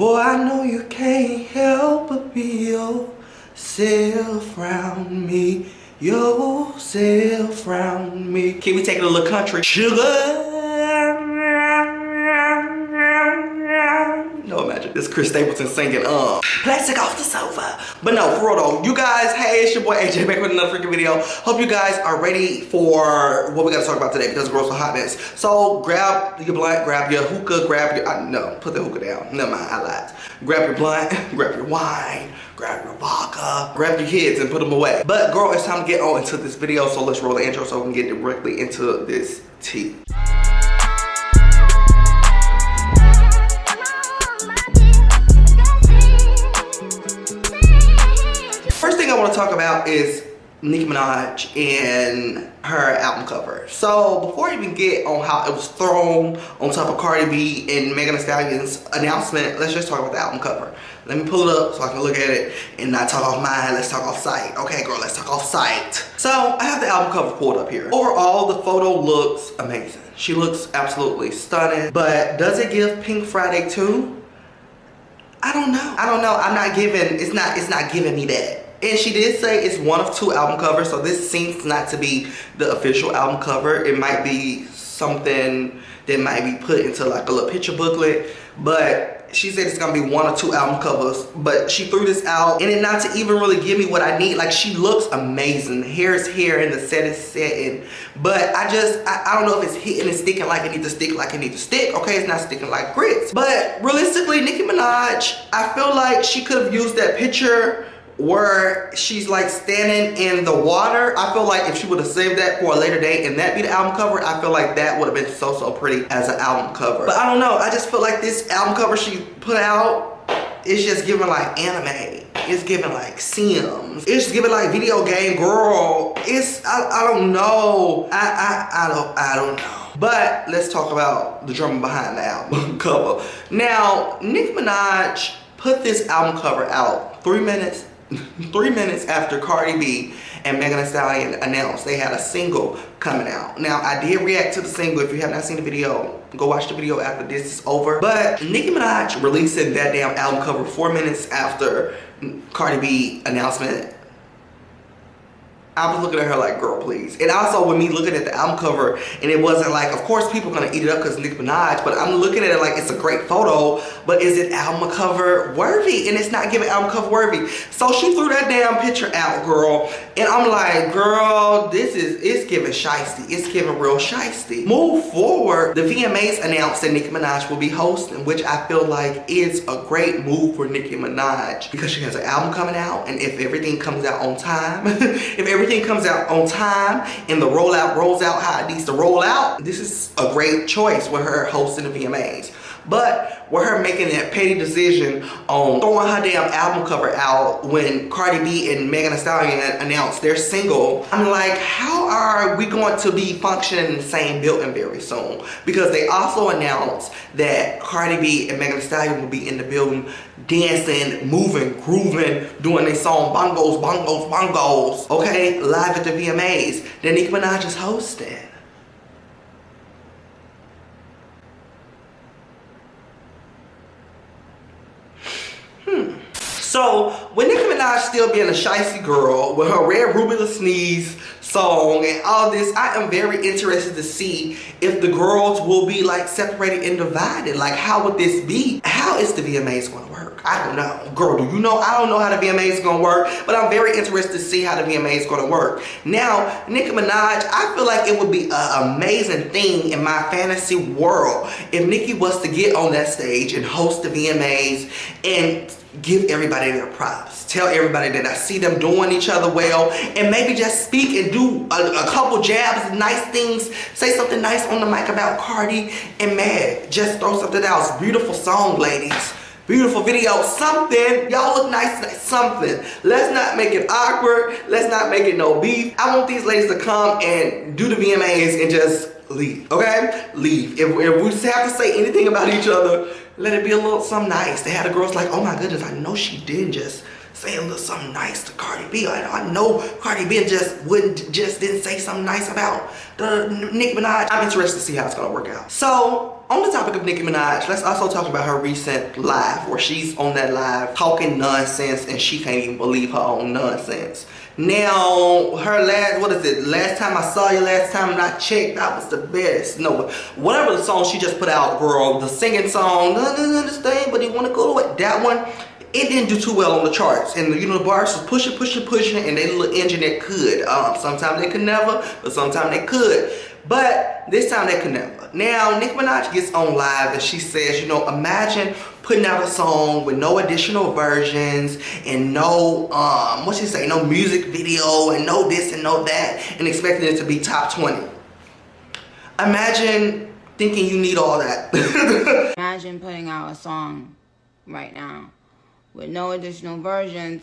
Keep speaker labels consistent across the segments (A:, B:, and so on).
A: Boy, I know you can't help but be yourself round me. Yourself round me. Can we take it a little country? Sugar. No, imagine this Chris Stapleton singing plastic off the sofa. But no, for real though, you guys, hey, it's your boy AJ back with another freaking video. Hope you guys are ready for what we gotta talk about today because girls are hot mess. So grab your blunt, grab your hookah, grab your no, put the hookah down. Never mind, I lied. Grab your blunt, grab your wine, grab your vodka, grab your kids and put them away. But girl, it's time to get on into this video, so let's roll the intro so we can get directly into this tea. First thing I want to talk about is Nicki Minaj and her album cover. So before I even get on how it was thrown on top of Cardi B and Megan Thee Stallion's announcement, let's just talk about the album cover. Let me pull it up so I can look at it and not talk off mine. Let's talk off site. Okay, girl, let's talk off site. So I have the album cover pulled up here. Overall, the photo looks amazing. She looks absolutely stunning. But does it give Pink Friday 2? I don't know. I'm not giving, it's not giving me that. And she did say it's one of 2 album covers, so this seems not to be the official album cover. It might be something that might be put into like a little picture booklet, but she said it's gonna be 1 or 2 album covers. But she threw this out and it not to even really give me what I need. Like, she looks amazing. The hair is here and the set is setting, but I don't know if it's hitting and sticking like it needs to stick, like it needs to stick. Okay, it's not sticking like grits. But realistically, Nicki Minaj, I feel like she could have used that picture where she's like standing in the water. I feel like if she would have saved that for a later date and that be the album cover, I feel like that would have been so pretty as an album cover. But I don't know, I just feel like this album cover she put out, it's just giving like anime. It's giving like Sims. It's giving like video game girl. It's, I don't know. I don't know. But let's talk about the drama behind the album cover. Now, Nicki Minaj put this album cover out 3 minutes after Cardi B and Megan Thee Stallion announced they had a single coming out. Now, I did react to the single. If you have not seen the video, go watch the video after this is over. But Nicki Minaj releasing that damn album cover 4 minutes after Cardi B announcement, I was looking at her like, girl, please. And also with me looking at the album cover, and it wasn't like, of course people gonna eat it up because Nicki Minaj, but I'm looking at it like it's a great photo, but is it album cover worthy? And it's not giving album cover worthy. So she threw that damn picture out, girl, and I'm like, girl, it's giving shiesty. It's giving real shiesty. Move forward, the Vma'S announced that Nicki Minaj will be hosting, which I feel like is a great move for Nicki Minaj because she has an album coming out, and if everything comes out on time, if everything comes out on time and the rollout rolls out how it needs to roll out, this is a great choice with her hosting the VMAs. But with her making that petty decision on throwing her damn album cover out when Cardi B and Megan Thee Stallion announced their single, I'm like, how are we going to be functioning in the same building very soon? Because they also announced that Cardi B and Megan Thee Stallion will be in the building dancing, moving, grooving, doing their song bongos, bongos, bongos, okay, live at the VMAs that Nicki Minaj is hosting. So, with Nicki Minaj still being a shicey girl with her Red Ruby La Sneeze song and all this, I am very interested to see if the girls will be like separated and divided. Like, how would this be? How is the VMAs going to work? I don't know. Girl, do you know? I don't know how the VMAs is going to work, but I'm very interested to see how the VMAs is going to work. Now, Nicki Minaj, I feel like it would be an amazing thing in my fantasy world if Nicki was to get on that stage and host the VMAs and give everybody their props. Tell everybody that I see them doing each other well, and maybe just speak and do a couple jabs, nice things, say something nice on the mic about Cardi and Meg. Just throw something else. Beautiful song, ladies. Beautiful video, something. Y'all look nice, something. Let's not make it awkward. Let's not make it no beef. I want these ladies to come and do the VMAs and just leave, okay? Leave. If we have to say anything about each other, let it be a little something nice. They had the girls like, oh my goodness, I know she didn't just say a little something nice to Cardi B. I know Cardi B didn't say something nice about the Nicki Minaj. I'm interested to see how it's gonna work out. So on the topic of Nicki Minaj, let's also talk about her recent live where she's on that live talking nonsense and she can't even believe her own nonsense. Now, her last time I saw you, last time I checked, that was the best. No, whatever the song she just put out, girl, the singing song, nothing understand, but you wanna go to it, that one, it didn't do too well on the charts. And you know, the bars was pushing, and they little engine that could. Sometimes they could never, but sometimes they could. But this time they could never. Now, Nicki Minaj gets on live and she says, you know, imagine putting out a song with no additional versions and no, no music video and no this and no that and expecting it to be top 20. Imagine thinking you need all that.
B: Imagine putting out a song right now with no additional versions,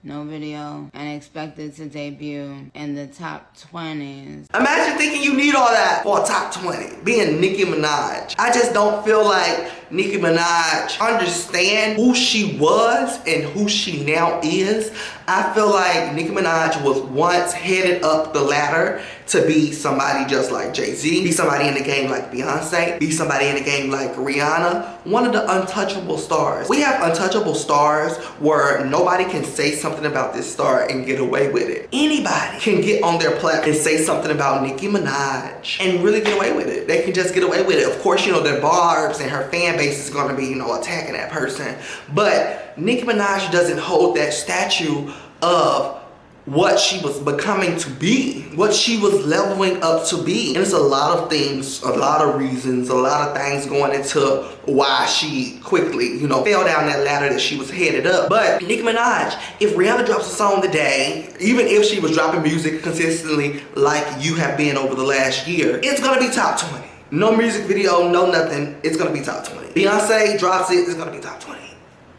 B: no video, and expected to debut in the top 20s.
A: Imagine thinking you need all that for a top 20, being Nicki Minaj. I just don't feel like Nicki Minaj understand who she was and who she now is. I feel like Nicki Minaj was once headed up the ladder to be somebody just like Jay-Z, be somebody in the game like Beyonce, be somebody in the game like Rihanna, one of the untouchable stars. We have untouchable stars where nobody can say something about this star and get away with it. Anybody can get on their platform and say something about Nicki Minaj and really get away with it. They can just get away with it. Of course, you know, their barbs and her fan base is gonna be, you know, attacking that person. But Nicki Minaj doesn't hold that statue of what she was becoming to be, what she was leveling up to be. And it's a lot of things, a lot of reasons, a lot of things going into why she quickly, you know, fell down that ladder that she was headed up. But Nicki Minaj, if Rihanna drops a song today, even if she was dropping music consistently like you have been over the last year, it's gonna be top 20. No music video, no nothing, it's gonna be top 20. Beyonce drops it, it's gonna be top 20.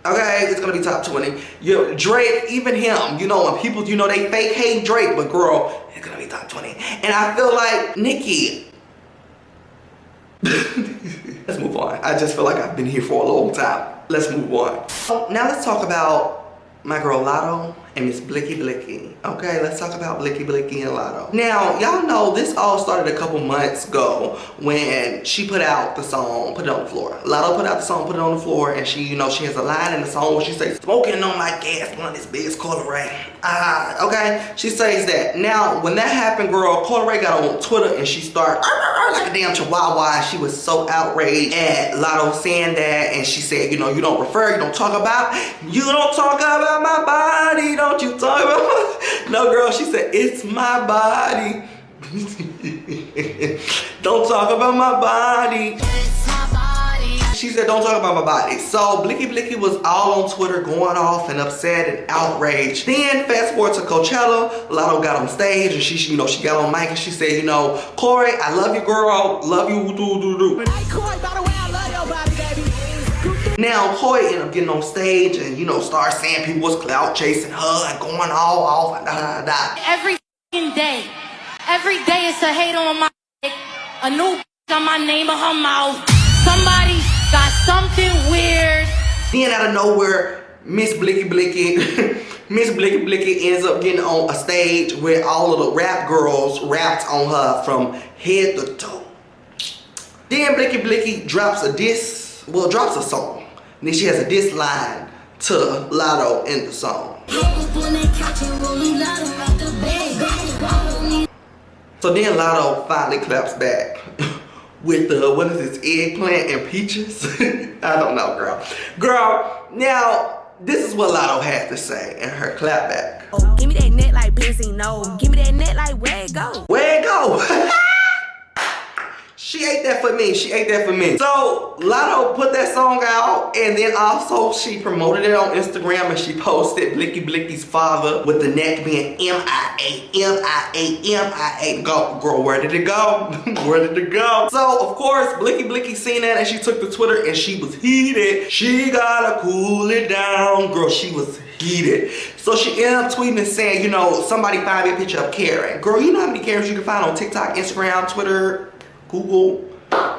A: Okay, it's gonna be top 20. You know, Drake, even him, you know, when people, you know, they fake hate Drake, but girl, it's gonna be top 20. And I feel like Nicki, let's move on. I just feel like I've been here for a long time. Let's move on. So now let's talk about my girl Latto and Miss Blicky Blicky. Okay, let's talk about Blicky Blicky and Latto. Now, y'all know this all started a couple months ago when she put out the song, Put It On The Floor. Latto put out the song, Put It On The Floor, and she, you know, she has a line in the song where she says, smoking on my gas blunt is big as Coi Leray. Okay, she says that. Now, when that happened, girl, Coi Leray got on Twitter and she started like a damn chihuahua, and she was so outraged at Latto saying that, and she said, you know, you don't talk about my body, don't you talk about my... No, girl, she said, it's my body. Don't talk about my body. It's my body. She said, don't talk about my body. So Blicky Blicky was all on Twitter going off and upset and outraged. Then fast forward to Coachella, Latto got on stage and she, you know, she got on mic and she said, you know, Corey, I love you, girl, love you, do. Hey, Corey, by the way, I love your body, baby. Now, Coi ended up getting on stage and, you know, start saying people was clout chasing her and going all off and da.
C: Every day it's a hate on my dick, a new on my name of her mouth. Somebody got something weird.
A: Then out of nowhere, Miss Blicky Blicky ends up getting on a stage where all of the rap girls rapped on her from head to toe. Then Blicky Blicky drops a song. And then she has a diss line to Latto in the song. So then Latto finally claps back with the, what is this, eggplant and peaches? I don't know, girl. Girl, now, this is what Latto had to say in her clapback.
D: Oh, give me that net like Busy, no. Give me that net like where it go?
A: Where it go? She ate that for me. She ate that for me. So Latto put that song out, and then also she promoted it on Instagram, and she posted Blicky Blicky's father with the neck being M-I-A. Go, girl, where did it go? Where did it go? So of course Blicky Blicky seen that and she took to Twitter and she was heated. She gotta cool it down, girl. She was heated. So she ended up tweeting and saying, you know, somebody find me a picture of Karen. Girl, you know how many Karens you can find on TikTok, Instagram, Twitter, Google,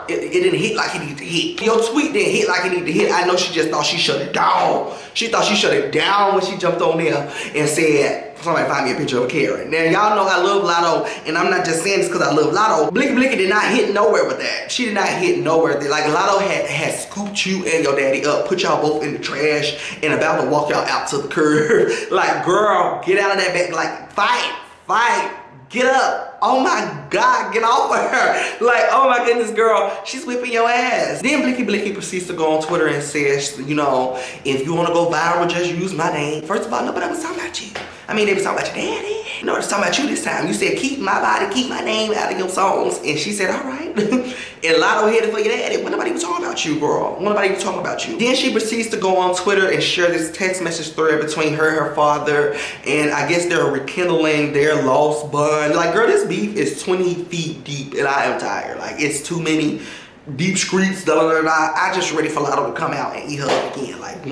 A: it didn't hit like it needed to hit. Your tweet didn't hit like it needed to hit. I know she just thought she shut it down. She thought she shut it down when she jumped on there and said, somebody find me a picture of Karen. Now, y'all know I love Latto, and I'm not just saying this because I love Latto. Blicky Blicky did not hit nowhere with that. She did not hit nowhere. Like, Latto had scooped you and your daddy up, put y'all both in the trash, and about to walk y'all out to the curb. Like, girl, get out of that bag. Like, fight, get up. Oh my God, get off of her. Like, oh my goodness, girl, she's whipping your ass. Then Blicky Blicky proceeds to go on Twitter and says, you know, if you want to go viral, just use my name. First of all, nobody was talking about you. I mean, they was talking about your daddy. No, it's talking about you this time. You said, keep my body, keep my name out of your songs. And she said, all right. And Latto hit it for your daddy. When nobody was talking about you, girl. When nobody was talking about you. Then she proceeds to go on Twitter and share this text message thread between her and her father. And I guess they're rekindling their lost bond. Like, girl, this beef is 20 feet deep and I am tired. Like, it's too many deep streets, I just ready for Latto to come out and eat her up again. Like,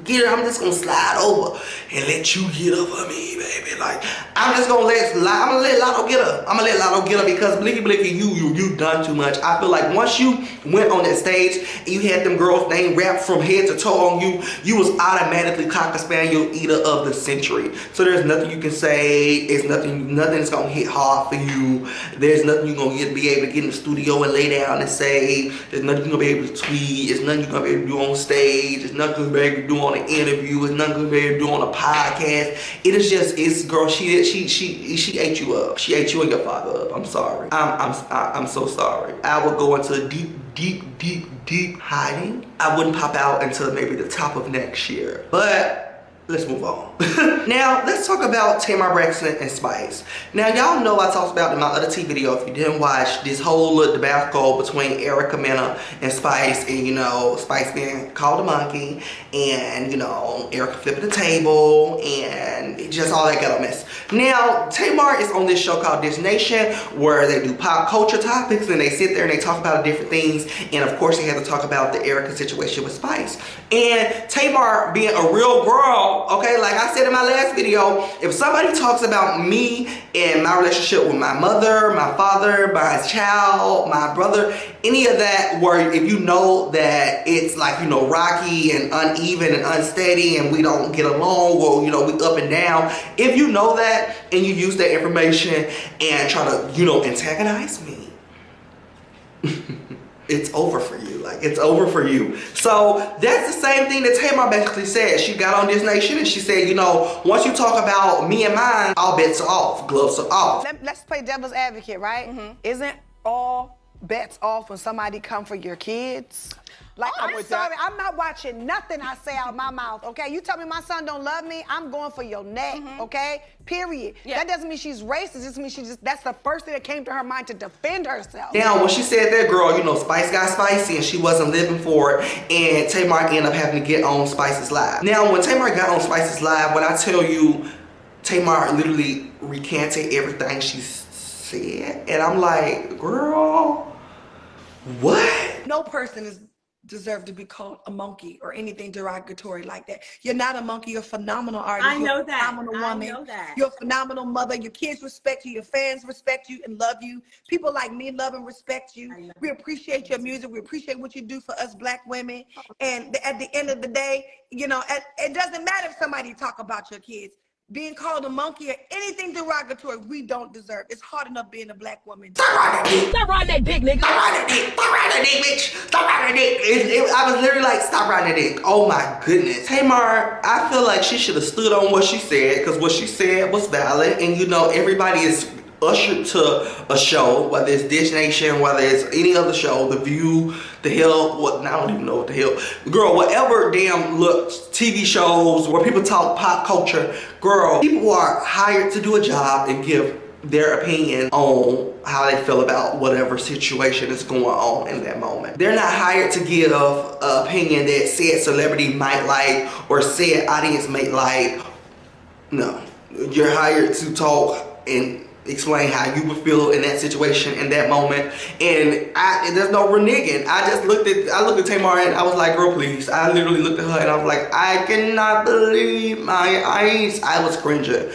A: get her, I'm just gonna slide over and let you get her for me, baby. Like, I'm just gonna let Latto get her. I'm gonna let Latto get her because Blicky Blicky, you done too much. I feel like once you went on that stage and you had them girls' name wrapped from head to toe on you, you was automatically Cocker Spaniel eater of the century. So there's nothing you can say. It's nothing's gonna hit hard for you. There's nothing you're gonna be able to get in the studio and lay down and say. There's nothing you're gonna be able to tweet. There's nothing you're gonna be able to do on stage. There's nothing you're gonna be able to do on an interview. There's nothing you're gonna be able to do on a podcast. It is just, it's, girl, she ate you up. She ate you and your father up. I'm sorry. I'm so sorry. I would go into deep hiding. I wouldn't pop out until maybe the top of next year. But let's move on. Now, let's talk about Tamar Braxton and Spice. Now, y'all know I talked about in my other T video, if you didn't watch, this whole little debacle between Erica Mena and Spice, and, you know, Spice being called a monkey, and, you know, Erica flipping the table, and just all that ghetto mess. Now, Tamar is on this show called This Nation, where they do pop culture topics, and they sit there and they talk about different things, and of course, they had to talk about the Erica situation with Spice. And Tamar, being a real girl, okay, like I said in my last video, if somebody talks about me and my relationship with my mother, my father, my child, my brother, any of that, where if you know that it's like, you know, rocky and uneven and unsteady and we don't get along, or, you know, we up and down, if you know that and you use that information and try to, you know, antagonize me, it's over for you. Like, it's over for you. So that's the same thing that Tamar basically said. She got on This Nation and she said, you know, once you talk about me and mine, all bets are off, gloves are off.
E: Let's play devil's advocate, right? Isn't all bets off when somebody come for your kids? Like, I'm sorry, I'm not watching nothing I say out my mouth, okay? You tell me my son don't love me, I'm going for your neck, okay? Period. Yeah. That doesn't mean she's racist, it just means that's the first thing that came to her mind to defend herself.
A: Now, when she said that, girl, you know, Spice got spicy and she wasn't living for it, and Tamar ended up having to get on Spice's Live. Now, when Tamar got on Spice's Live, when I tell you, Tamar literally recanted everything she said, and I'm like, girl, what?
F: No person is deserve to be called a monkey or anything derogatory like that. You're not a monkey. You're a phenomenal artist.
G: I know that.
F: Phenomenal woman.
G: I know that.
F: You're a phenomenal mother. Your kids respect you. Your fans respect you and love you. People like me love and respect you. We appreciate your music. We appreciate what you do for us Black women. And at the end of the day, you know, it doesn't matter if somebody talk about your kids. Being called a monkey or anything derogatory, we don't deserve. It's hard enough being a Black woman.
G: Stop riding that dick, nigga.
A: Stop riding that dick. Stop riding that dick, bitch. Stop riding that dick. I was literally like, stop riding that dick. Oh my goodness. Tamar, I feel like she should have stood on what she said, because what she said was valid. And you know, everybody is ushered to a show, whether it's This Nation, whether it's any other show, The View, the hell, what, I don't even know what the hell. Girl, whatever damn TV shows where people talk pop culture, girl, people are hired to do a job and give their opinion on how they feel about whatever situation is going on in that moment. They're not hired to give an opinion that said celebrity might like or said audience might like. No, you're hired to talk and explain how you would feel in that situation, in that moment. And there's no reneging. I looked at Tamar and I was like, girl, please. I literally looked at her and I was like, I cannot believe my eyes. I was cringing.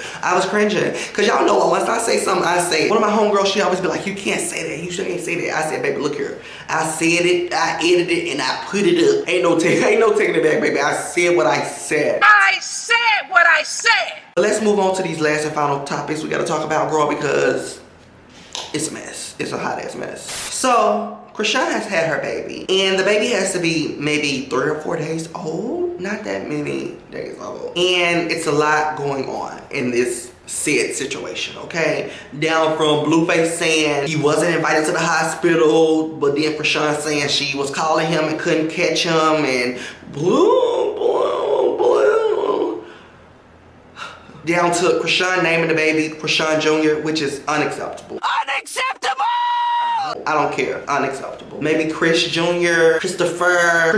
A: Cause y'all know once I say something, I say, one of my homegirls, she always be like, you can't say that. You shouldn't say that. I said, baby, look here. I said it, I edited it, and I put it up. Ain't no taking it back, baby. I said what I said.
G: I said what I said.
A: But let's move on to these last and final topics we gotta talk about, girl, because it's a mess. It's a hot ass mess. So, Chrisean has had her baby, and the baby has to be maybe 3 or 4 days old. Not that many days old. And it's a lot going on in this said situation, okay? Down from Blueface saying he wasn't invited to the hospital, but then Chrisean saying she was calling him and couldn't catch him, and down to Chrisean naming the baby Chrisean Jr., which is unacceptable.
G: Unacceptable!
A: I don't care. Unacceptable. Maybe Chris Jr., Christopher, I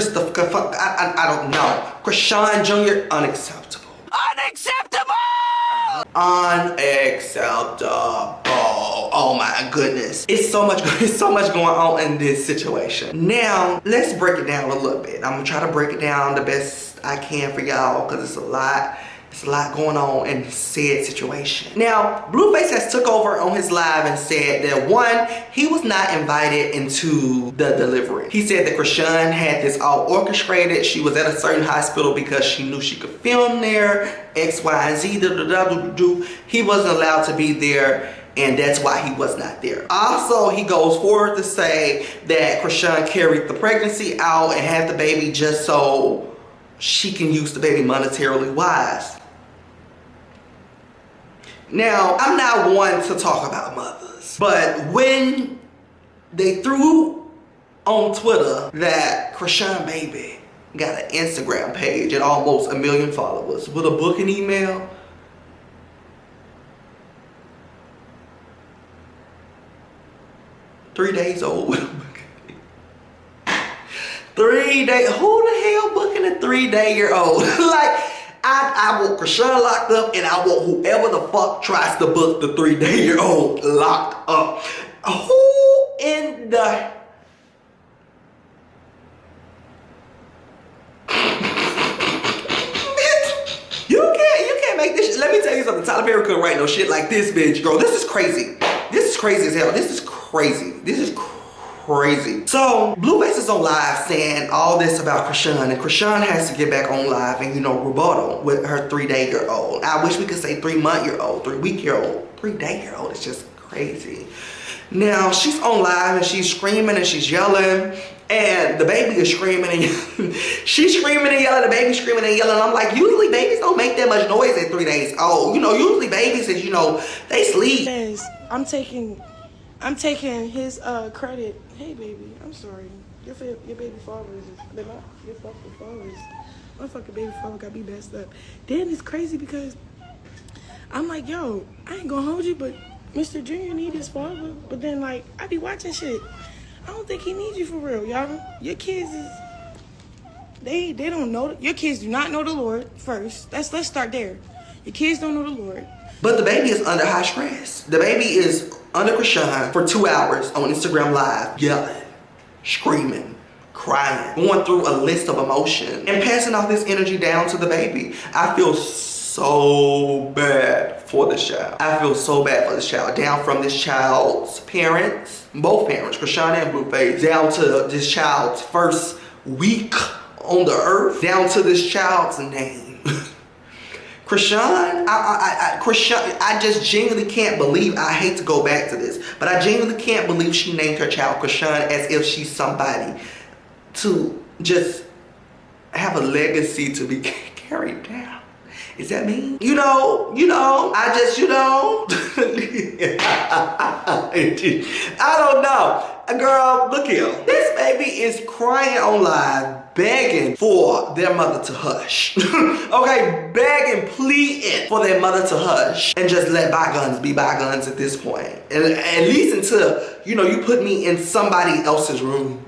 A: don't know. Chrisean Jr., unacceptable.
G: Unacceptable!
A: Unacceptable. Oh my goodness. It's so much going on in this situation. Now, let's break it down a little bit. I'm gonna try to break it down the best I can for y'all because it's a lot. It's a lot going on in this said situation. Now, Blueface has took over on his live and said that one, he was not invited into the delivery. He said that Chrisean had this all orchestrated. She was at a certain hospital because she knew she could film there, X, Y, and Z, He wasn't allowed to be there, and that's why he was not there. Also, he goes forward to say that Chrisean carried the pregnancy out and had the baby just so she can use the baby monetarily wise. Now, I'm not one to talk about mothers, but when they threw on Twitter that Chrisean baby got an Instagram page and almost 1 million followers with a booking email, "3 days old with a booking." 3 days. Who the hell booking a 3-day-year-old? Like, I want Chrisean locked up, and I want whoever the fuck tries to book the 3-day-year-old locked up. Who in the... You can't make this shit. Let me tell you something. Tyler Perry couldn't write no shit like this, bitch, girl. This is crazy. This is crazy as hell. This is crazy. This is crazy. So Blueface is on live saying all this about Chrisean, and Chrisean has to get back on live and, you know, rebuttal with her 3-day-year-old. I wish we could say 3-month-year-old, 3-week-year-old, 3-day-year-old. It's just crazy. Now she's on live and she's screaming and she's yelling, and the baby is screaming and yelling. She's screaming and yelling, the baby's screaming and yelling. I'm like, usually babies don't make that much noise at 3 days old. You know, usually babies is, you know, they sleep.
H: I'm taking his credit. Hey, baby, I'm sorry. Your baby father they're not your fucking fathers. My fucking baby father got me messed up. Then it's crazy because I'm like, yo, I ain't gonna hold you, but Mr. Junior need his father. But then, like, I be watching shit. I don't think he needs you for real, y'all. Your kids is they don't know. Your kids do not know the Lord first. Let's start there. Your kids don't know the Lord.
A: But the baby is under high stress. The baby is under Chrisean for 2 hours on Instagram Live, yelling, screaming, crying, going through a list of emotion and passing off this energy down to the baby. I feel so bad for this child. I feel so bad for this child. Down from this child's parents, both parents, Chrisean and Blueface, down to this child's first week on the earth, down to this child's name. Chrisean, I just genuinely can't believe, I hate to go back to this, but I genuinely can't believe she named her child Chrisean as if she's somebody to just have a legacy to be carried down. Is that me? You know, I just, I don't know. Girl, look here. This baby is crying on live, begging for their mother to hush. Okay, begging, pleading for their mother to hush and just let bygones be bygones at this point. And at least until, you put me in somebody else's room.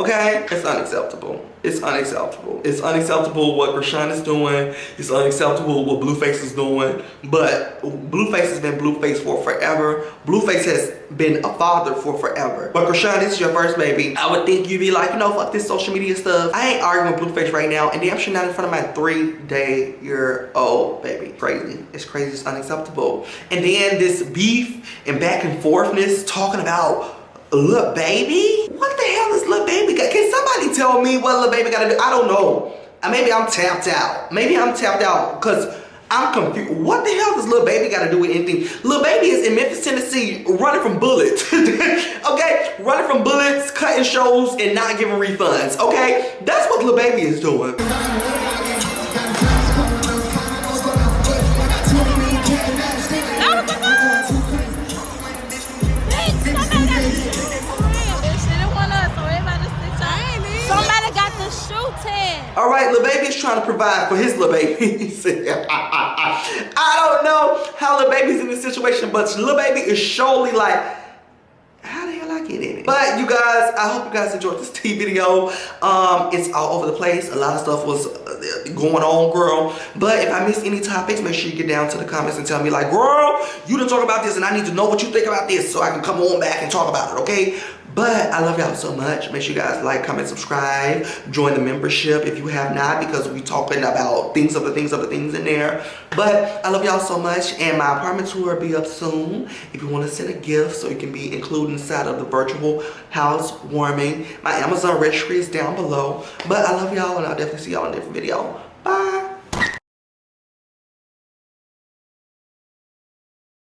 A: Okay? It's unacceptable. It's unacceptable. It's unacceptable what Chrisean is doing. It's unacceptable what Blueface is doing. But Blueface has been Blueface for forever. Blueface has been a father for forever. But Chrisean, this is your first baby. I would think you'd be like, you know, fuck this social media stuff. I ain't arguing with Blueface right now, and damn sure not in front of my 3-day-old baby. Crazy. It's crazy. It's unacceptable. And then this beef and back and forthness talking about Lil Baby? What the hell is Lil Baby got? Can somebody tell me what Lil Baby gotta do? I don't know. Maybe I'm tapped out. Maybe I'm tapped out because I'm confused. What the hell does Lil Baby gotta do with anything? Lil Baby is in Memphis, Tennessee, running from bullets. Okay? Running from bullets, cutting shows, and not giving refunds. Okay? That's what Lil Baby is doing. All right, Lil Baby is trying to provide for his Lil Babies. I don't know how Lil Baby's in this situation, but Lil Baby is surely like, how the hell I get in it? But you guys, I hope you guys enjoyed this tea video. It's all over the place. A lot of stuff was going on, girl. But if I missed any topics, make sure you get down to the comments and tell me like, girl, you didn't talk about this and I need to know what you think about this so I can come on back and talk about it, okay? But I love y'all so much. Make sure you guys like, comment, subscribe, join the membership if you have not, because we talking about things in there. But I love y'all so much, and my apartment tour will be up soon. If you want to send a gift so you can be included inside of the virtual house warming, my Amazon registry is down below. But I love y'all, and I'll definitely see y'all in a different video. Bye.